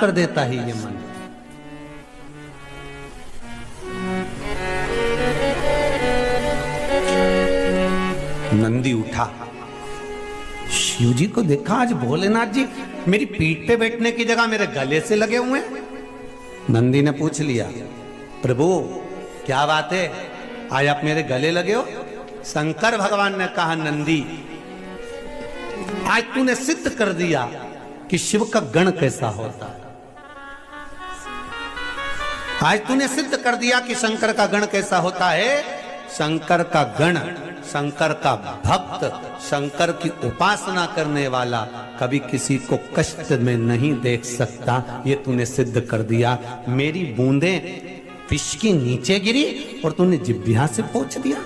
कर देता है ये मन। नंदी उठा, शिव जी को देखा आज भोलेनाथ जी मेरी पीठ पे बैठने की जगह मेरे गले से लगे हुए हैं। नंदी ने पूछ लिया, प्रभु क्या बात है, आज आप मेरे गले लगे हो? शंकर भगवान ने कहा, नंदी आज तूने सिद्ध कर दिया कि शिव का गण कैसा होता है। आज तूने सिद्ध कर दिया कि शंकर का गण कैसा होता है। शंकर का गण, शंकर का भक्त, शंकर की उपासना करने वाला कभी किसी को कष्ट में नहीं देख सकता। ये तूने सिद्ध कर दिया। मेरी बूंदें विष के नीचे गिरी और तूने जिह्वा से पोंछ दिया।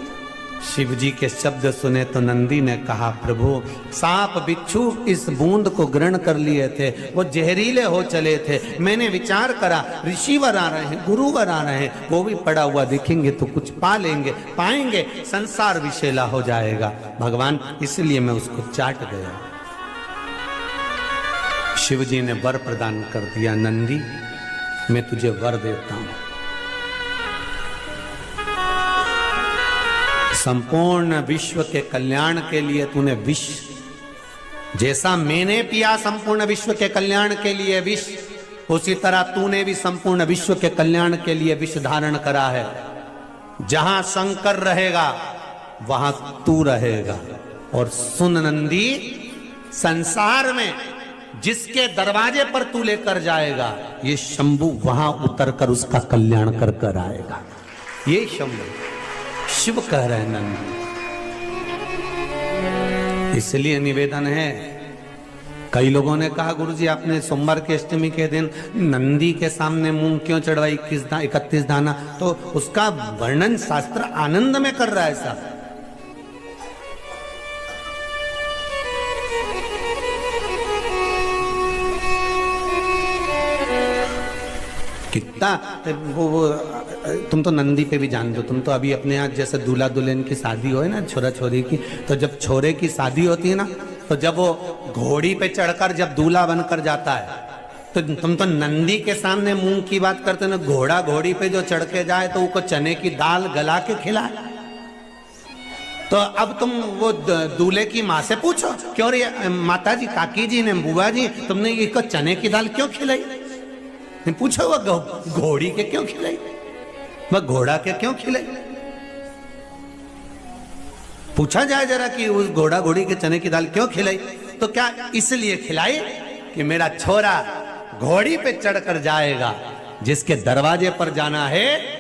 शिव जी के शब्द सुने तो नंदी ने कहा, प्रभु सांप बिच्छू इस बूंद को ग्रहण कर लिए थे, वो जहरीले हो चले थे। मैंने विचार करा ऋषिवर आ रहे हैं, गुरुवर आ रहे हैं, वो भी पड़ा हुआ दिखेंगे तो कुछ पा लेंगे, पाएंगे, संसार विषैला हो जाएगा भगवान, इसलिए मैं उसको चाट गया। शिव जी ने वर प्रदान कर दिया, नंदी मैं तुझे वर देता हूं, संपूर्ण विश्व के कल्याण के लिए तूने विष, जैसा मैंने पिया संपूर्ण विश्व के कल्याण के लिए विष, उसी तरह तूने भी संपूर्ण विश्व के कल्याण के लिए विष धारण करा है। जहां शंकर रहेगा वहां तू रहेगा। और सुन नंदी, संसार में जिसके दरवाजे पर तू लेकर जाएगा, ये शंभु वहां उतरकर उसका कल्याण कर कर आएगा। ये शंभु शिव कह रहे हैं नंदी। इसलिए निवेदन है, कई लोगों ने कहा, गुरुजी आपने सोमवार की अष्टमी के दिन नंदी के सामने मूंग क्यों चढ़वाई 31 दाना? तो उसका वर्णन शास्त्र आनंद में कर रहा है साहब। कितना वो तुम तो नंदी पे भी जान दो, तुम तो अभी अपने यहाँ जैसे दूल्हा दुल्हन की शादी हो ना, छोरा छोरी की, तो जब छोरे की शादी होती है ना, तो जब वो घोड़ी पे चढ़कर जब दूल्हा बनकर जाता है, तो तुम तो नंदी के सामने मूंग की बात करते ना। घोड़ा घोड़ी पे जो चढ़ के जाए तो उसको चने की दाल गला के खिलाए। तो अब तुम वो दूल्हे की माँ से पूछो, क्यों रे माता जी, काकी जी ने, बुआ जी, तुमने इसको चने की दाल क्यों खिलाई? पूछो वो घोड़ी के क्यों खिलाई, वह घोड़ा के क्यों खिलाई? पूछा जाए जरा कि उस घोड़ा घोड़ी के चने की दाल क्यों खिलाई? तो क्या इसलिए खिलाई कि मेरा छोरा घोड़ी पे चढ़कर जाएगा, जिसके दरवाजे पर जाना है,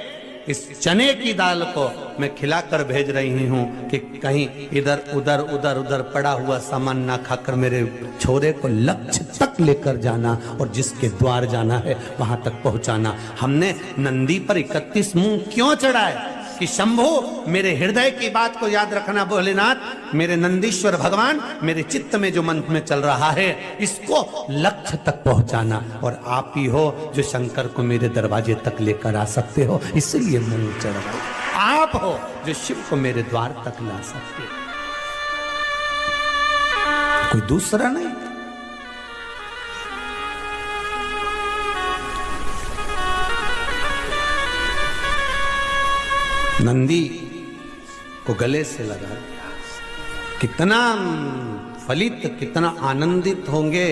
इस चने की दाल को मैं खिलाकर भेज रही हूं कि कहीं इधर उधर उधर उधर पड़ा हुआ सामान ना खाकर मेरे छोरे को लक्ष्य तक लेकर जाना और जिसके द्वार जाना है वहां तक पहुंचाना। हमने नंदी पर 31 मूंग क्यों चढ़ाए? कि शंभो मेरे हृदय की बात को याद रखना, भोलेनाथ मेरे नंदीश्वर भगवान, मेरे चित्त में जो मन में चल रहा है इसको लक्ष्य तक पहुंचाना, और आप ही हो जो शंकर को मेरे दरवाजे तक लेकर आ सकते हो, इसलिए मूंग चढ़ाओ। आप हो जो शिव को मेरे द्वार तक ला सकते हो, कोई दूसरा नहीं। नंदी को गले से लगा दिया। कितना फलित, कितना आनंदित होंगे।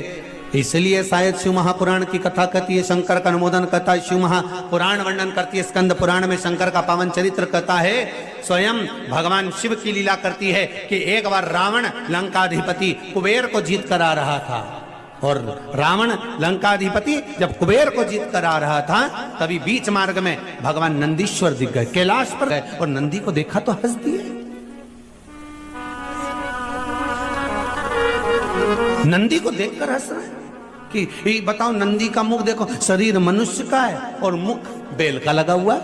इसलिए शायद शिव महापुराण की कथा कहती है, शंकर का अनुमोदन कहता है, शिव महापुराण वर्णन करती है, स्कंद पुराण में शंकर का पावन चरित्र कहता है। स्वयं भगवान शिव की लीला करती है कि एक बार रावण लंकाधिपति कुबेर को जीत कर आ रहा था, और रावण लंकाधिपति जब कुबेर को जीत कर आ रहा था, तभी बीच मार्ग में भगवान नंदीश्वर दिख गए, कैलाश पर गए, और नंदी को देखा तो हंस दिए। नंदी को देखकर हंस रहे कि बताओ, नंदी का मुख देखो, शरीर मनुष्य का है और मुख बेल का लगा हुआ।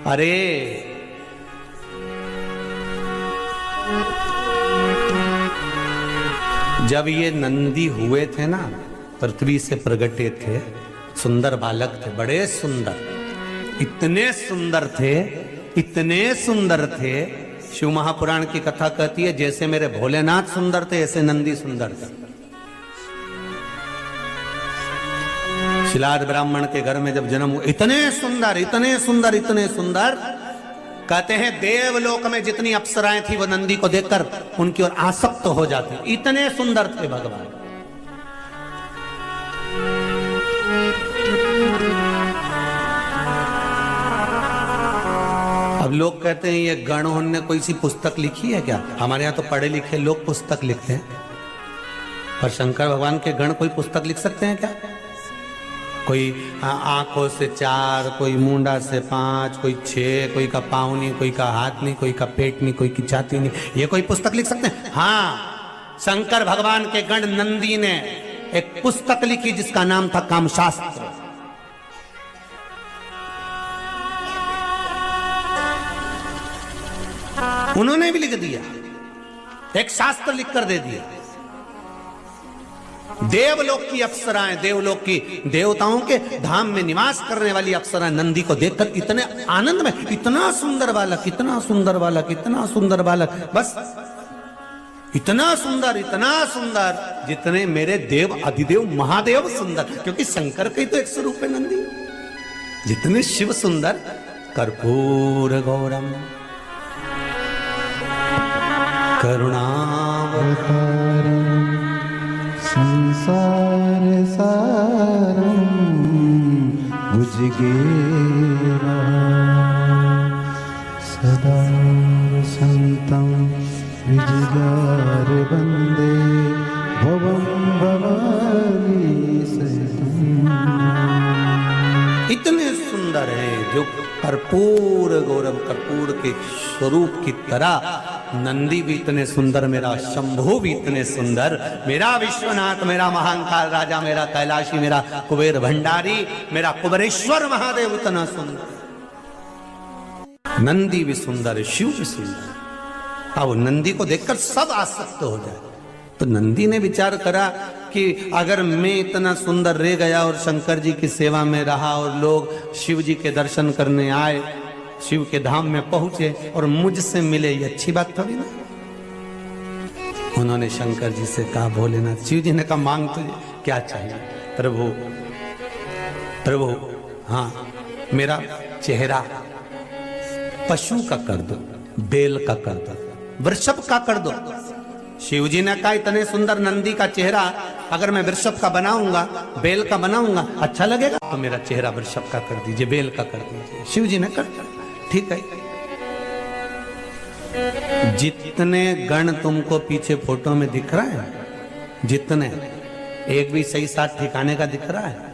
अरे जब ये नंदी हुए थे ना, पृथ्वी से प्रगटे थे, सुंदर बालक थे, बड़े सुंदर, इतने सुंदर थे, इतने सुंदर थे। शिव महापुराण की कथा कहती है, जैसे मेरे भोलेनाथ सुंदर थे ऐसे नंदी सुंदर थे। शिलाद ब्राह्मण के घर में जब जन्म हुआ, इतने सुंदर इतने सुंदर इतने सुंदर, कहते हैं देवलोक में जितनी अप्सराएं थी वो नंदी को देखकर उनकी ओर आसक्त हो जाती, इतने सुंदर थे भगवान। अब लोग कहते हैं ये गणों ने कोई सी पुस्तक लिखी है क्या? हमारे यहाँ तो पढ़े लिखे लोग पुस्तक लिखते हैं, पर शंकर भगवान के गण कोई पुस्तक लिख सकते हैं क्या? कोई आंखों से 4, कोई मुंडा से 5, कोई 6, कोई का पाँव नहीं, कोई का हाथ नहीं, कोई का पेट नहीं, कोई की छाती नहीं, ये कोई पुस्तक लिख सकते हैं? हाँ, शंकर भगवान के गण नंदी ने एक पुस्तक लिखी जिसका नाम था कामशास्त्र। उन्होंने भी लिख दिया, एक शास्त्र लिखकर दे दिया। देवलोक की अप्सराएं, देवलोक की देवताओं के धाम में निवास करने वाली अप्सराएं नंदी को देखकर इतने आनंद में, इतना सुंदर बालक, इतना सुंदर बालक, इतना सुंदर बालक, बस इतना सुंदर जितने मेरे देव अधिदेव महादेव सुंदर, क्योंकि शंकर का ही तो एक स्वरूप है नंदी। जितने शिव सुंदर, कर्पूर गौरम करुणावतारम संसार सारम भुजगेरा सदा संतम विजयार वंदे भवम भवानी सहितम। इतने सुंदर है जो कर्पूर गौरव, कर्पूर के स्वरूप की तरह नंदी भी इतने सुंदर, मेरा शंभु भी इतने सुंदर, मेरा विश्वनाथ, मेरा महाकाल राजा, मेरा कैलाशी, मेरा कुबेर भंडारी, मेरा कुबेरेश्वर महादेव इतना सुंदर। नंदी भी सुंदर है, शिव भी सुंदर। अब नंदी को देखकर सब आसक्त हो जाए। तो नंदी ने विचार करा कि अगर मैं इतना सुंदर रह गया और शंकर जी की सेवा में रहा और लोग शिव जी के दर्शन करने आए, शिव के धाम में पहुंचे और मुझसे मिले, ये अच्छी बात थोड़ी ना। उन्होंने शंकर जी से कहा, भोलेनाथ, शिव जी ने कहा, मांग तुझे क्या चाहिए? प्रभु प्रभु, हाँ, मेरा चेहरा पशु का कर दो, बैल का कर दो, वृषभ का कर दो। शिव जी ने कहा, इतने सुंदर नंदी का चेहरा अगर मैं वृषभ का बनाऊंगा, बैल का बनाऊंगा, अच्छा लगेगा? तो मेरा चेहरा वृषभ का कर दीजिए, बैल का कर दीजिए। शिव जी ने कर दिया, ठीक है। जितने गण तुमको पीछे फोटो में दिख रहा है, जितने, एक भी सही साथ ठिकाने का दिख रहा है?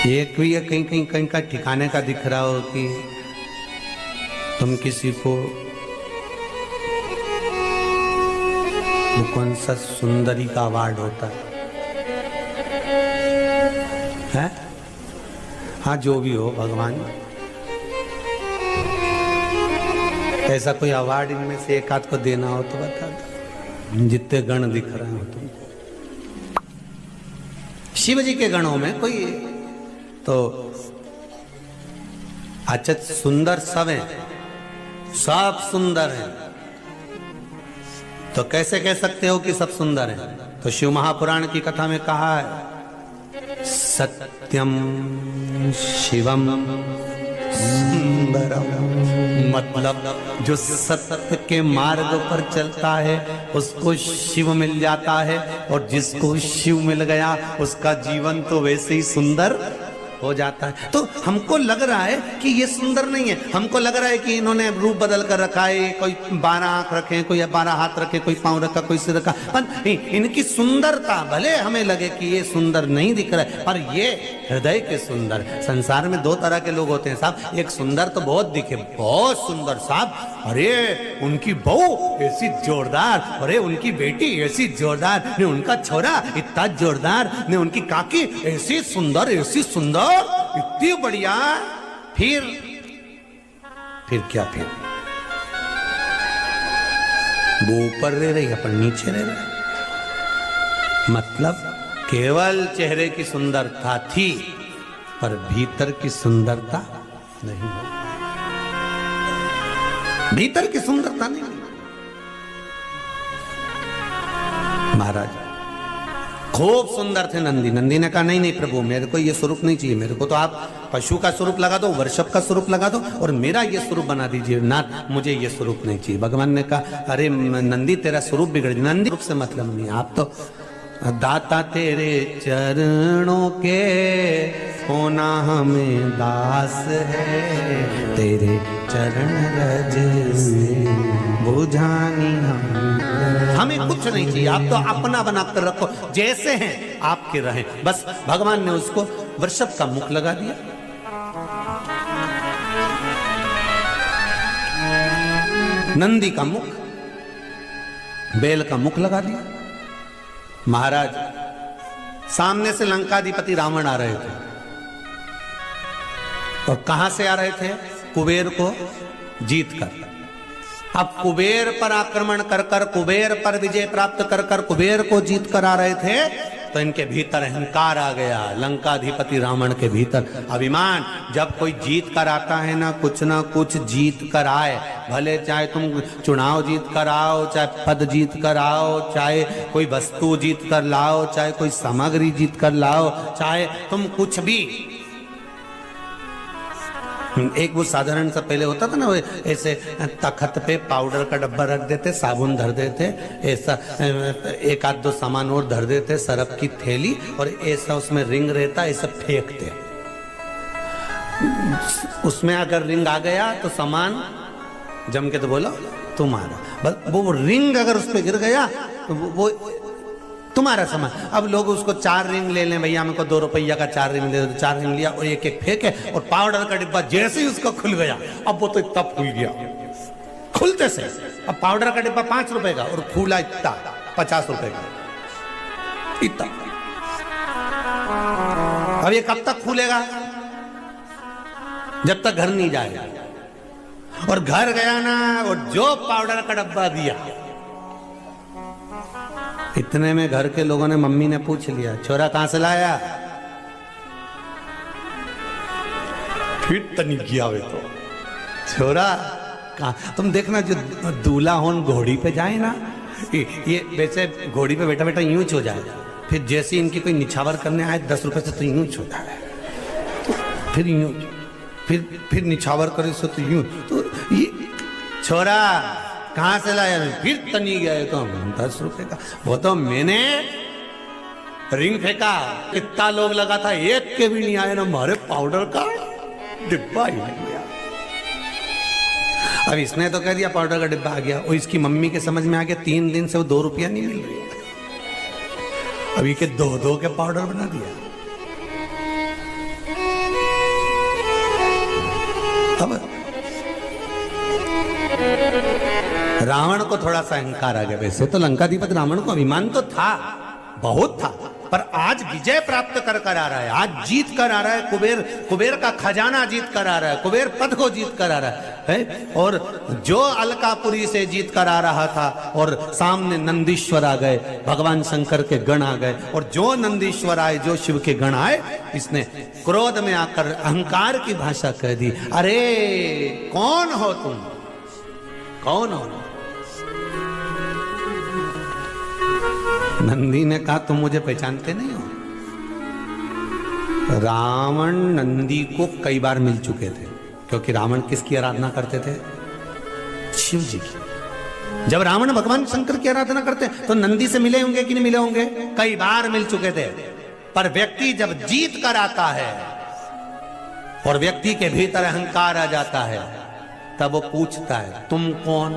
एक भी कहीं कहीं कहीं का ठिकाने का दिख रहा हो कि तुम किसी को, वो कौन सा सुंदरी का अवार्ड होता है? हाँ, जो भी हो भगवान, ऐसा कोई अवार्ड इनमें से एक आध को देना हो तो बता दो, जितने गण दिख रहे हो तुम। शिव जी के गणों में कोई तो अच्छा सुंदर सब है, सब सुंदर है, तो कैसे कह सकते हो कि सब सुंदर है? तो शिव महापुराण की कथा में कहा है, सत्यम शिवम सुंदरम, मतलब जो सत्य के मार्ग पर चलता है उसको शिव मिल जाता है, और जिसको शिव मिल गया उसका जीवन तो वैसे ही सुंदर हो जाता है। तो हमको लग रहा है कि ये सुंदर नहीं है, हमको लग रहा है कि इन्होंने रूप बदल कर रखा है, कोई 12 आंख रखे, कोई 12 हाथ रखे, कोई पांव रखा, कोई सिर रखा, पर इनकी सुंदरता भले हमें लगे कि ये सुंदर नहीं दिख रहा है, पर ये हृदय के सुंदर। संसार में 2 तरह के लोग होते हैं साहब, एक सुंदर तो बहुत दिखे, बहुत सुंदर साहब, अरे उनकी बहू ऐसी जोरदार, अरे उनकी बेटी ऐसी जोरदार, ने उनका छोरा इतना जोरदार, ने उनकी काकी ऐसी सुंदर, ऐसी सुंदर, इतनी बढ़िया। फिर क्या? फिर वो ऊपर रह रही है, अपन नीचे रह रहा है। मतलब केवल चेहरे की सुंदरता थी, पर भीतर की सुंदरता नहीं, भीतर की सुंदरता नहीं। महाराज खूब सुंदर थे नंदी। नंदी ने कहा नहीं नहीं प्रभु, मेरे को ये स्वरूप नहीं चाहिए, मेरे को तो आप पशु का स्वरूप लगा दो, वर्षभ का स्वरूप लगा दो और मेरा ये स्वरूप बना दीजिए नाथ, मुझे ये स्वरूप नहीं चाहिए। भगवान ने कहा अरे नंदी तेरा स्वरूप बिगड़ गया, नंदी रूप से मतलब नहीं, आप तो दाता तेरे चरणों के होना हमें दास है, तेरे चरण रज से बुझानी हमें कुछ नहीं चाहिए, आप तो अपना बना कर रखो, जैसे हैं आपके रहें बस। भगवान ने उसको वृषभ का मुख लगा दिया। नंदी का मुख, बैल का मुख लगा दिया। महाराज सामने से लंकाधिपति रावण आ रहे थे और कहां से आ रहे थे? कुबेर को जीत कर। अब कुबेर पर आक्रमण कर कर, कुबेर पर विजय प्राप्त कर कर कुबेर को जीत कर आ रहे थे, तो इनके भीतर अहंकार आ गया। लंकाधिपति रावण के भीतर अभिमान। जब कोई जीत कर आता है ना कुछ जीत कर आए, भले चाहे तुम चुनाव जीत कर आओ, चाहे पद जीत कर आओ, चाहे कोई वस्तु जीत कर लाओ, चाहे कोई सामग्री जीत कर लाओ, चाहे तुम कुछ भी। एक वो साधारण सा पहले होता था ना, वो ऐसे तखत पे पाउडर का डब्बा रख देते, साबुन धर देते, ऐसा एक आध दो सामान और धर देते, सरफ की थैली और ऐसा उसमें रिंग रहता, ऐसा फेंकते। उसमें अगर रिंग आ गया तो सामान जम के तो बोलो तुम्हारा, बस वो रिंग अगर उस पर गिर गया तो वो तुम्हारा सामान। अब लोग उसको 4 रिंग ले लें, भैया मेरे को 2 रुपया का 4 रिंग दे दो, 4 रिंग लिया और एक एक फेंके और पाउडर का डिब्बा जैसे ही उसका खुल गया, अब वो तो इतना फूल गया खुलते से। अब पाउडर का डिब्बा 5 रुपए का और फूला इतना 50 रुपए का, इतना। अब ये कब तक फूलेगा? जब तक घर नहीं जाएगा। और घर गया ना और जो पाउडर का डब्बा दिया, इतने में घर के लोगों ने, मम्मी ने पूछ लिया छोरा कहां से लाया? फिर तनी किया वे तो छोरा कहां। तुम देखना जो दूल्हा होन घोड़ी पे जाए ना, ये वैसे घोड़ी पे बैठा बैठा यूं हो जाए, फिर जैसे इनकी कोई निछावर करने आए 10 रुपए से तो यूं हो जाए, फिर यूं, फिर निछावर करे सो तो यूं। तो ये छोरा कहां से लाया? फिर तनी गया तो 10 रुपए का। वो तो मैंने रिंग फेंका, कितना लोग लगा था, एक के भी नहीं आए ना, हमारे पाउडर का डिब्बा ही नहीं गया। अब इसने तो कह दिया पाउडर का डिब्बा आ गया, और इसकी मम्मी के समझ में आ गया 3 दिन से वो 2 रुपया नहीं मिल रही, अभी के 2 के पाउडर बना दिया। अब रावण को थोड़ा सा अहंकार आ गया। वैसे तो लंकाधिपति रावण को अभिमान तो था, बहुत था, पर आज विजय प्राप्त कर कर आ रहा है, आज जीत कर आ रहा है। कुबेर का खजाना जीत कर आ रहा है, कुबेर पद को जीत कर आ रहा है। और जो अलकापुरी से जीत कर आ रहा था और सामने नंदीश्वर आ गए, भगवान शंकर के गण आ गए, और जो नंदीश्वर आए, जो शिव के गण आए, इसने क्रोध में आकर अहंकार की भाषा कह दी, अरे कौन हो तुम, कौन हो? नंदी ने कहा तुम मुझे पहचानते नहीं हो। रावण नंदी को कई बार मिल चुके थे, क्योंकि रावण किसकी आराधना करते थे? शिव जी की। जब रावण भगवान शंकर की आराधना करते तो नंदी से मिले होंगे कि नहीं मिले होंगे? कई बार मिल चुके थे। पर व्यक्ति जब जीत कर आता है और व्यक्ति के भीतर अहंकार आ जाता है, तब वो पूछता है तुम कौन?